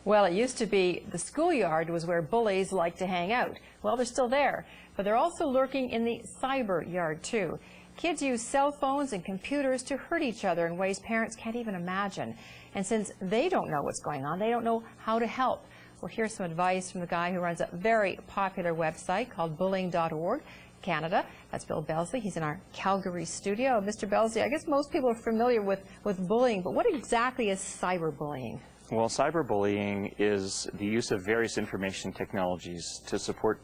Well, it used to be the schoolyard was where bullies like to hang out. Well, they're still there, but they're also lurking in the cyber yard too. Kids use cell phones and computers to hurt each other in ways parents can't even imagine. And since they don't know what's going on, they don't know how to help. Well, here's some advice from the guy who runs a very popular website called bullying.org. Canada. That's Bill Belsley. He's in our Calgary studio. Mr. Belsley, I guess most people are familiar with bullying, but what exactly is cyberbullying? Well, cyberbullying is the use of various information technologies to support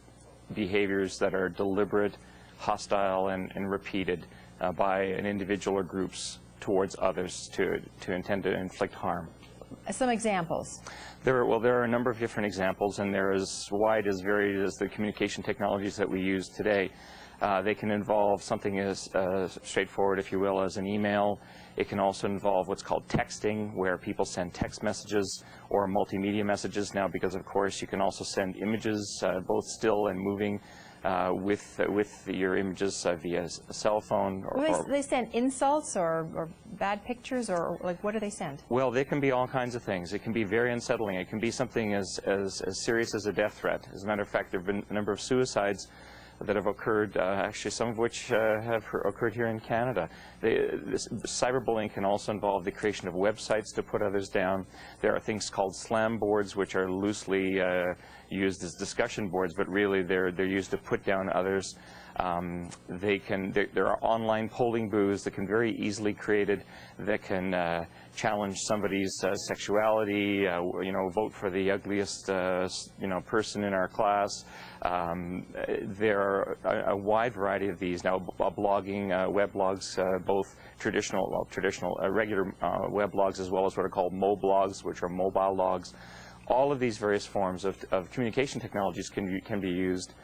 behaviors that are deliberate, hostile, and repeated by an individual or groups towards others to intend to inflict harm. Some examples. There are a number of different examples, and they're as wide as varied as the communication technologies that we use today. They can involve something as straightforward, if you will, as an email. It can also involve what's called texting, where people send text messages or multimedia messages now, because of course you can also send images, both still and moving, with your images via a cell phone. They send insults or bad pictures, or like what do they send? Well, they can be all kinds of things. It can be very unsettling. It can be something as serious as a death threat. As a matter of fact, there have been a number of suicides that have occurred, actually some of which have occurred here in Canada. Cyberbullying can also involve the creation of websites to put others down. There are things called slam boards, which are loosely used as discussion boards, but really they're used to put down others. There are online polling booths that can very easily created that can challenge somebody's sexuality, vote for the ugliest person in our class. There are a wide variety of these now. Blogging, weblogs, both traditional, regular weblogs, as well as what are called moblogs, which are mobile logs. All of these various forms of communication technologies can be used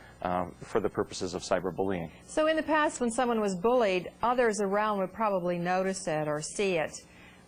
for the purposes of cyberbullying. So in the past, when someone was bullied, others around would probably notice it or see it.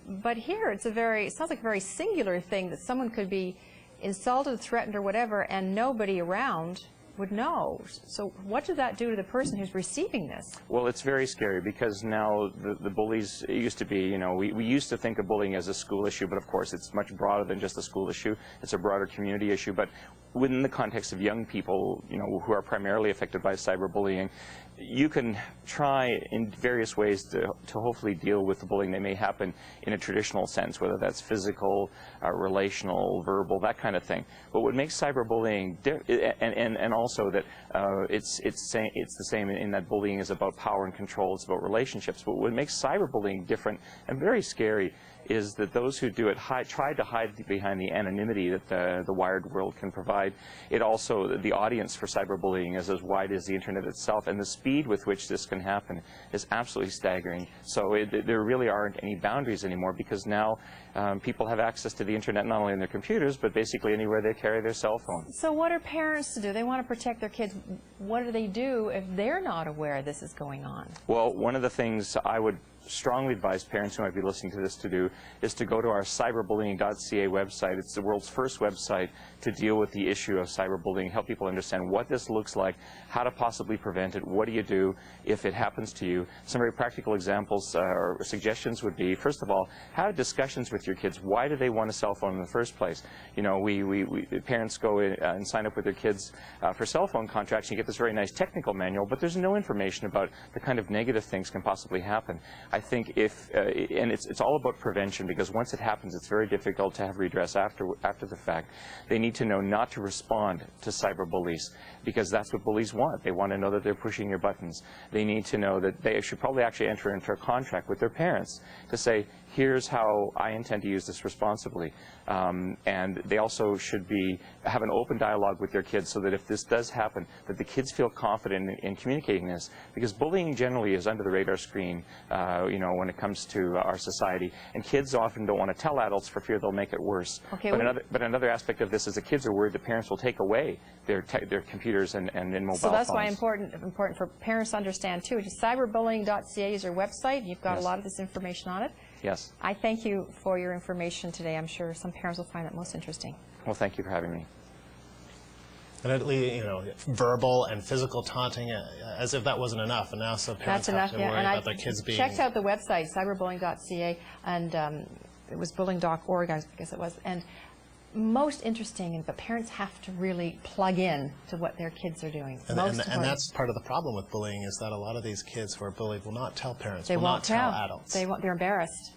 But here, it sounds like a very singular thing that someone could be insulted, threatened, or whatever, and nobody around would know. So what does that do to the person who's receiving this? Well, it's very scary, because now the bullies, it used to be, we used to think of bullying as a school issue, but of course it's much broader than just a school issue. It's a broader community issue. But within the context of young people, who are primarily affected by cyberbullying, you can try in various ways to hopefully deal with the bullying that may happen in a traditional sense, whether that's physical, relational, verbal, that kind of thing. But what makes cyberbullying, and also that it's the same in that bullying is about power and control, it's about relationships. But what makes cyberbullying different and very scary is that those who do it try to hide behind the anonymity that the wired world can provide. It also, the audience for cyberbullying is as wide as the internet itself, and the speed with which this can happen is absolutely staggering. So there really aren't any boundaries anymore, because now people have access to the internet not only on their computers, but basically anywhere they carry their cell phone. So what are parents to do? They want to protect their kids. What do they do if they're not aware this is going on? Well, one of the things I would strongly advise parents who might be listening to this to do is to go to our cyberbullying.ca website. It's the world's first website to deal with the issue of cyberbullying, help people understand what this looks like, how to possibly prevent it, what do you do if it happens to you. Some very practical examples or suggestions would be, first of all, have discussions with your kids. Why do they want a cell phone in the first place? Parents go in and sign up with their kids for cell phone contracts, and you get this very nice technical manual, but there's no information about the kind of negative things can possibly happen. I think and it's all about prevention, because once it happens, it's very difficult to have redress after the fact. They need to know not to respond to cyberbullies, because that's what bullies want. They want to know that they're pushing your buttons. They need to know that they should probably actually enter into a contract with their parents to say, here's how I intend to use this responsibly. And they also should have an open dialogue with their kids, so that if this does happen, that the kids feel confident in communicating this, because bullying generally is under the radar screen, when it comes to our society, and kids often don't want to tell adults for fear they'll make it worse. Okay, but another aspect of this is the kids are worried the parents will take away their computers and mobile phones. So that's why important for parents to understand too. Just cyberbullying.ca is your website. You've got a lot of this information on it. Yes. I thank you for your information today. I'm sure some parents will find that most interesting. Well, thank you for having me. And verbal and physical taunting, as if that wasn't enough, and now some parents have to worry about their kids being... checked out the website, cyberbullying.ca, and it was bullying.org, I guess it was, and most interesting, but parents have to really plug in to what their kids are doing. And that's part of the problem with bullying, is that a lot of these kids who are bullied will not tell parents, will not tell adults. They're embarrassed.